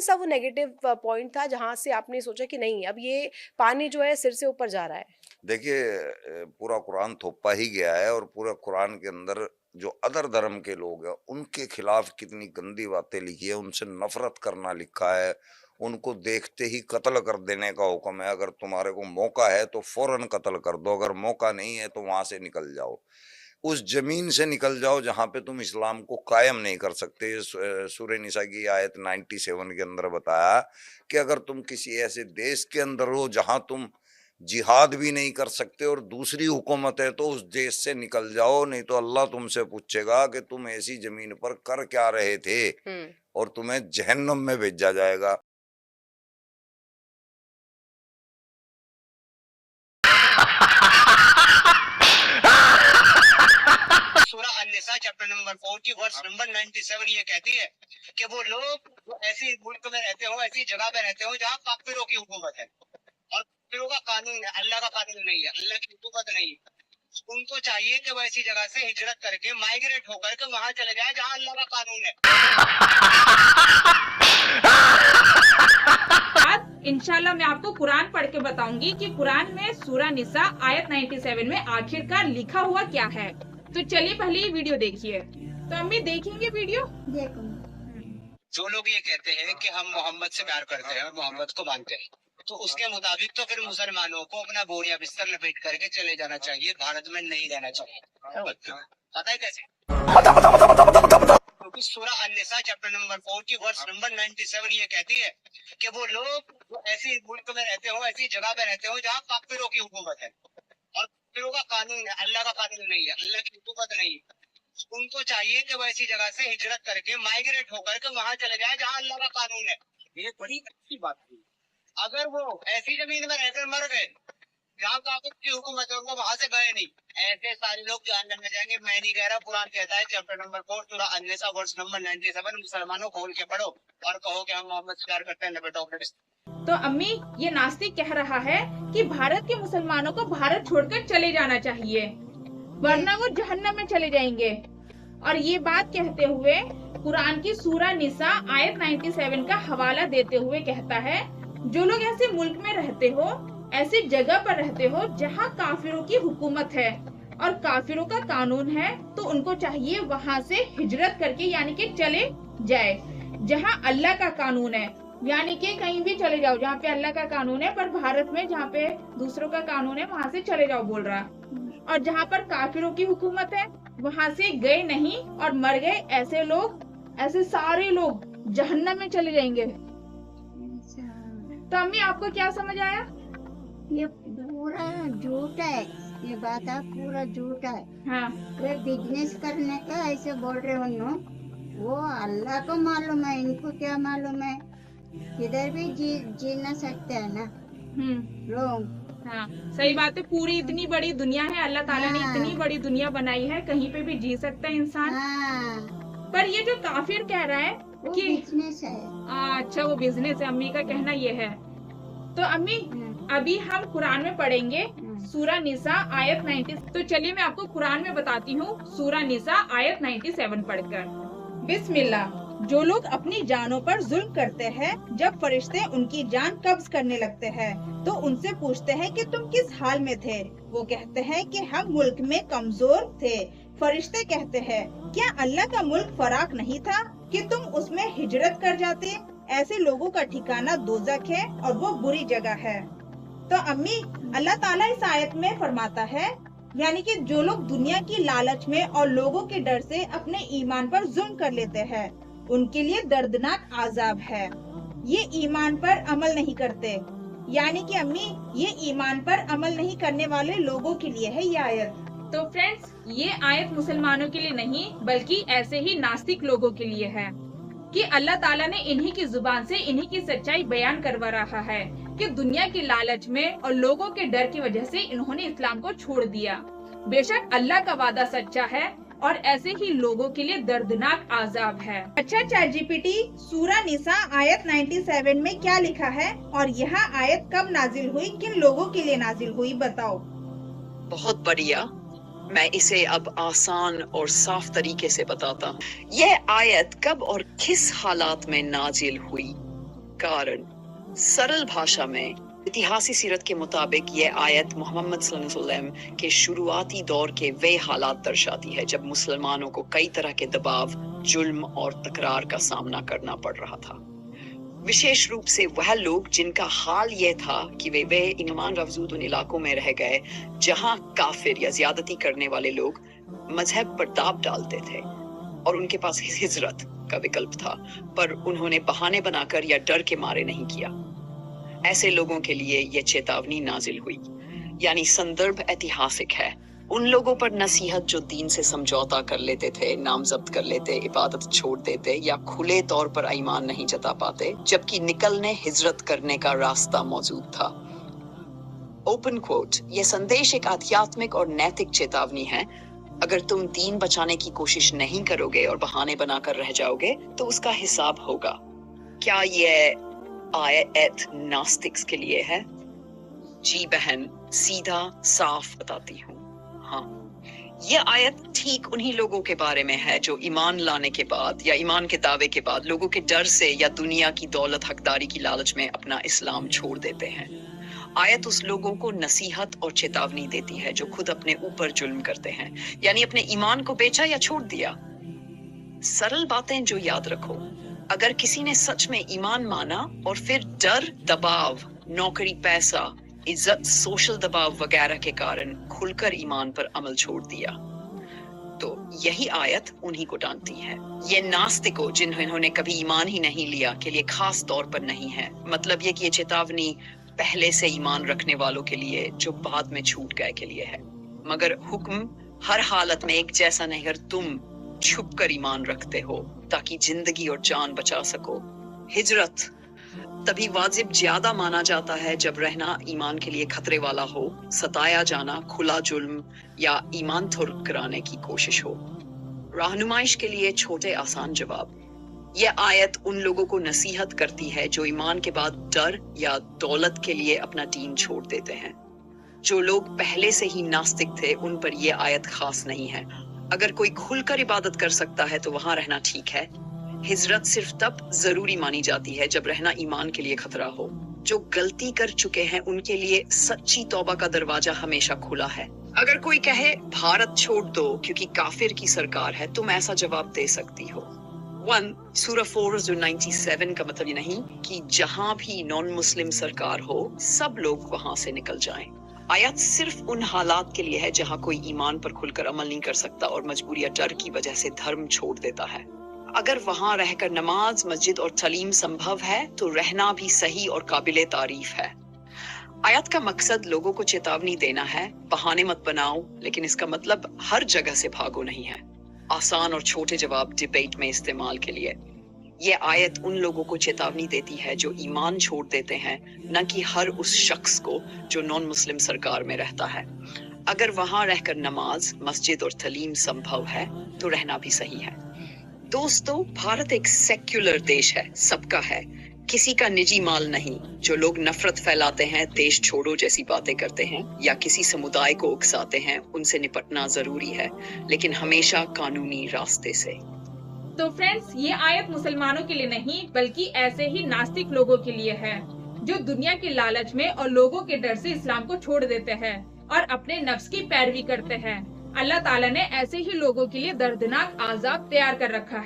सा वो negative point था जहाँ से आपने सोचा कि नहीं अब ये पानी जो है सिर से ऊपर जा रहा है? देखिए पूरा कुरान थोपा ही गया है और पूरा कुरान के अंदर जो अदर धर्म के लोग हैं उनके खिलाफ कितनी गंदी बातें लिखी है, उनसे नफरत करना लिखा है, उनको देखते ही कत्ल कर देने का हुक्म है। अगर तुम्हारे को मौका है तो फौरन कत्ल कर दो, अगर मौका नहीं है तो वहां से निकल जाओ, उस जमीन से निकल जाओ जहां पे तुम इस्लाम को कायम नहीं कर सकते। सूरह निसा की आयत 97 के अंदर बताया कि अगर तुम किसी ऐसे देश के अंदर हो जहां तुम जिहाद भी नहीं कर सकते और दूसरी हुकूमत है तो उस देश से निकल जाओ, नहीं तो अल्लाह तुमसे पूछेगा कि तुम ऐसी जमीन पर कर क्या रहे थे, हुँ। और तुम्हें जहन्नम में भेजा जाएगा। सूरह an-Nisa chapter number 40 verse number 97 ये कहती है कि वो लोग जो ऐसी मुल्क में रहते हो, ऐसी जगह पे रहते हो जहाँ काफिरों की हुकूमत है और काफिरों का कानून है, अल्लाह का कानून नहीं है, अल्लाह की हुकूमत नहीं है। उनको चाहिए कि वो ऐसी जगह से हिजरत करके माइग्रेट होकर के वहां चले जाए जहाँ अल्लाह का कानून है। इंशाल्लाह मैं आपको कुरान पढ़ के बताऊंगी कि कुरान में सूरह निसा आयत 97 में आखिरकार लिखा हुआ क्या है। तो चलिए पहले ये वीडियो देखिए। तो अम्मी देखेंगे वीडियो? जो लोग ये कहते हैं कि हम मोहम्मद से प्यार करते हैं और मोहम्मद को मानते हैं, तो उसके मुताबिक तो फिर मुसलमानों को अपना बोरिया बिस्तर लपेट करके चले जाना चाहिए, भारत में नहीं रहना चाहिए। पता है कैसे? क्योंकि सूरह an-Nisa chapter number 40 verse number 97 ये कहती है कि वो लोग जो ऐसी मुल्क में रहते हो, ऐसी जगह पे रहते हो जहाँ काफिरों की हुकूमत है और काफिरों का कानून है, अल्लाह का कानून नहीं है, अल्लाह की हुकूमत नहीं है। उनको चाहिए कि वो ऐसी जगह से हिजरत करके माइग्रेट होकर के वहां चले जाए जहाँ अल्लाह का कानून है। ये बड़ी अच्छी बात है। अगर वो ऐसी जमीन में रहकर मर गए जहाँ काफिर की हुकूमत है, वो वहां से गए नहीं, ऐसे सारे लोग जहन्नम में जाएंगे। मैं नहीं कह रहा, कुरान कहता है चैप्टर नंबर 4 सूरह अन-निसा वर्स नंबर 97। मुसलमानों खोल के पढ़ो और कहो कि हम मोहम्मद से प्यार करते हैं, लपेटो अपने बिस्तर। तो अम्मी ये नास्तिक कह रहा है कि भारत के मुसलमानों को भारत छोड़कर चले जाना चाहिए वरना वो जहन्नम में चले जाएंगे। और ये बात कहते हुए कुरान की सूरह निसा आयत 97 का हवाला देते हुए कहता है जो लोग ऐसे मुल्क में रहते हो, ऐसी जगह पर रहते हो जहाँ काफिरों की हुकूमत है और काफिरों का कानून है, तो उनको चाहिए वहाँ से हिजरत करके यानी कि चले जाए जहाँ अल्लाह का कानून है। यानी कि कहीं भी चले जाओ जहाँ पे अल्लाह का कानून है, पर भारत में जहाँ पे दूसरों का कानून है वहाँ से चले जाओ बोल रहा। और जहाँ पर काफिरों की हुकूमत है वहाँ से गए नहीं और मर गए, ऐसे लोग, ऐसे सारे लोग जहन्नम में चले जाएंगे। तो अम्मी आपको क्या समझ आया? ये पूरा झूठ है, ये बात है पूरा झूठ है। हाँ। वे बिजनेस करने का ऐसे बोल रहे हो नो, वो अल्लाह को मालूम है, इनको क्या मालूम है। किधर भी जी ना सकते है ना लोग। हाँ सही बात है, पूरी इतनी बड़ी दुनिया है, अल्लाह ताला ने इतनी बड़ी दुनिया बनाई है, कहीं पे भी जी सकता है इंसान। पर ये जो काफिर कह रहा है कि बिजनेस है। अच्छा वो बिजनेस है, अम्मी का कहना ये है। तो अम्मी अभी हम कुरान में पढ़ेंगे सूरह निसा आयत 90। तो चलिए मैं आपको कुरान में बताती हूँ सूरह निसा आयत 97 पढ़कर। बिस्मिल्लाह। जो लोग अपनी जानों पर जुल्म करते हैं, जब फरिश्ते उनकी जान कब्ज करने लगते हैं तो उनसे पूछते हैं कि तुम किस हाल में थे। वो कहते हैं कि हम मुल्क में कमजोर थे। फरिश्ते कहते हैं क्या अल्लाह का मुल्क फराक नहीं था कि तुम उसमें हिजरत कर जाते। ऐसे लोगों का ठिकाना दोज़ख है और वो बुरी जगह है। तो अम्मी अल्लाह ताला इस आयत में फरमाता है यानी कि जो लोग दुनिया की लालच में और लोगों के डर से अपने ईमान पर जुल्म कर लेते हैं, उनके लिए दर्दनाक आजाब है। ये ईमान पर अमल नहीं करते, यानी कि अम्मी ये ईमान पर अमल नहीं करने वाले लोगों के लिए है ये आयत। तो फ्रेंड्स ये आयत मुसलमानों के लिए नहीं बल्कि ऐसे ही नास्तिक लोगों के लिए है कि अल्लाह ताला ने इन्हीं की जुबान से इन्हीं की सच्चाई बयान करवा रहा है कि दुनिया के लालच में और लोगों के डर की वजह से इन्होंने इस्लाम को छोड़ दिया। बेशक अल्लाह का वादा सच्चा है और ऐसे ही लोगों के लिए दर्दनाक आजाब है। अच्छा ChatGPT सूरह निसा आयत 97 में क्या लिखा है और यह आयत कब नाजिल हुई, किन लोगों के लिए नाजिल हुई, बताओ। बहुत बढ़िया, मैं इसे अब आसान और साफ तरीके से बताता हूँ। यह आयत कब और किस हालात में नाजिल हुई कारण सरल भाषा में इतिहासी सीरत के मुताबिक ये आयत मोहम्मद सल्लल्लाहु अलैहि वसल्लम के शुरुआती दौर के वे हालात दर्शाती है जब मुसलमानों को कई तरह के दबाव, जुल्म और तकरार का सामना करना पड़ रहा था। विशेष रूप से वह लोग जिनका हाल ये था कि वे ईमान अफजूद उन इलाकों में रह गए जहां काफिर या ज्यादती करने वाले लोग मजहब पर दाब डालते थे और उनके पास हिजरत का विकल्प था, पर उन्होंने बहाने बनाकर या डर के मारे नहीं किया। ऐसे लोगों के लिए यह चेतावनी नाजिल हुई, यानी संदर्भ ऐतिहासिक है। उन लोगों पर नसीहत जो दीन से समझौता कर लेते थे, नामजद कर लेते, इबादत छोड़ देते या खुले तौर पर ईमान नहीं जता पाते, जबकि निकलने हिजरत करने का रास्ता मौजूद था। ओपन कोट, यह संदेश एक आध्यात्मिक और नैतिक चेतावनी है। अगर तुम दीन बचाने की कोशिश नहीं करोगे और बहाने बनाकर रह जाओगे तो उसका हिसाब होगा। क्या यह आयत नास्तिक्स के लिए है? जी बहन, सीधा साफ बताती हूँ, हाँ। यह आयत ठीक उन्हीं लोगों के बारे में है जो ईमान लाने के बाद या ईमान के दावे के बाद लोगों के डर से या दुनिया की दौलत हकदारी की लालच में अपना इस्लाम छोड़ देते हैं। आयत उस लोगों को नसीहत और चेतावनी देती है जो खुद अपने ऊपर जुल्म करते हैं, यानी अपने ईमान को बेचा या छोड़ दिया। सरल बातें जो याद रखो, अगर किसी ने सच में ईमान माना और फिर डर, दबाव, नौकरी, पैसा, इज्जत, सोशल दबाव वगैरह के कारण खुलकर ईमान पर अमल छोड़ दिया, तो यही आयत उन्हीं को डांटती है। ये नास्तिकों जिन्होंने कभी ईमान ही नहीं लिया के लिए खास तौर पर नहीं है। मतलब ये कि ये चेतावनी पहले से ईमान रखने वालों के लिए जो बाद में छूट गए के लिए है। मगर हुक्म हर हालत में एक जैसा नहीं। अगर तुम छुप कर ईमान रखते हो ताकि जिंदगी और जान बचा सको, हिजरत तभी वाजिब ज्यादा माना जाता है जब रहना ईमान के लिए खतरे वाला हो, सताया जाना, खुला जुल्म या ईमान तुर्क कराने की कोशिश हो। रहनुमाइश के लिए छोटे आसान जवाब। यह आयत उन लोगों को नसीहत करती है जो ईमान के बाद डर या दौलत के लिए अपना दीन छोड़ देते हैं। जो लोग पहले से ही नास्तिक थे उन पर यह आयत खास नहीं है। अगर कोई खुलकर इबादत कर सकता है तो वहां रहना ठीक है। हिजरत सिर्फ तब जरूरी मानी जाती है जब रहना ईमान के लिए खतरा हो। जो गलती कर चुके हैं उनके लिए सच्ची तौबा का दरवाजा हमेशा खुला है। अगर कोई कहे भारत छोड़ दो क्योंकि काफिर की सरकार है, तुम ऐसा जवाब दे सकती हो। 1 सूरह 4:97 का मतलब ये नहीं कि जहां भी नॉन मुस्लिम सरकार हो सब लोग वहां से निकल जाएं। आयत सिर्फ उन हालात के लिए है जहां कोई ईमान पर खुलकर अमल नहीं कर सकता और मजबूरी या डर की वजह से धर्म छोड़ देता है। अगर वहां रहकर नमाज, मस्जिद और तालीम संभव है तो रहना भी सही और काबिले तारीफ है। आयत का मकसद लोगों को चेतावनी देना है, बहाने मत बनाओ, लेकिन इसका मतलब हर जगह से भागो नहीं है। आसान और छोटे जवाब डिबेट में इस्तेमाल के लिए। ये आयत उन लोगों को चेतावनी देती है जो ईमान छोड़ देते हैं, न कि हर उस शख्स को जो नॉन मुस्लिम सरकार में रहता है। अगर वहां रहकर नमाज, मस्जिद और तालीम संभव है तो रहना भी सही है। दोस्तों, भारत एक सेक्युलर देश है, सबका है, किसी का निजी माल नहीं। जो लोग नफरत फैलाते हैं, देश छोड़ो जैसी बातें करते हैं या किसी समुदाय को उकसाते हैं, उनसे निपटना जरूरी है, लेकिन हमेशा कानूनी रास्ते से। तो फ्रेंड्स, ये आयत मुसलमानों के लिए नहीं बल्कि ऐसे ही नास्तिक लोगों के लिए है जो दुनिया के लालच में और लोगों के डर से इस्लाम को छोड़ देते हैं और अपने नफ्स की पैरवी करते हैं। अल्लाह ताला ने ऐसे ही लोगों के लिए दर्दनाक आज़ाब तैयार कर रखा है।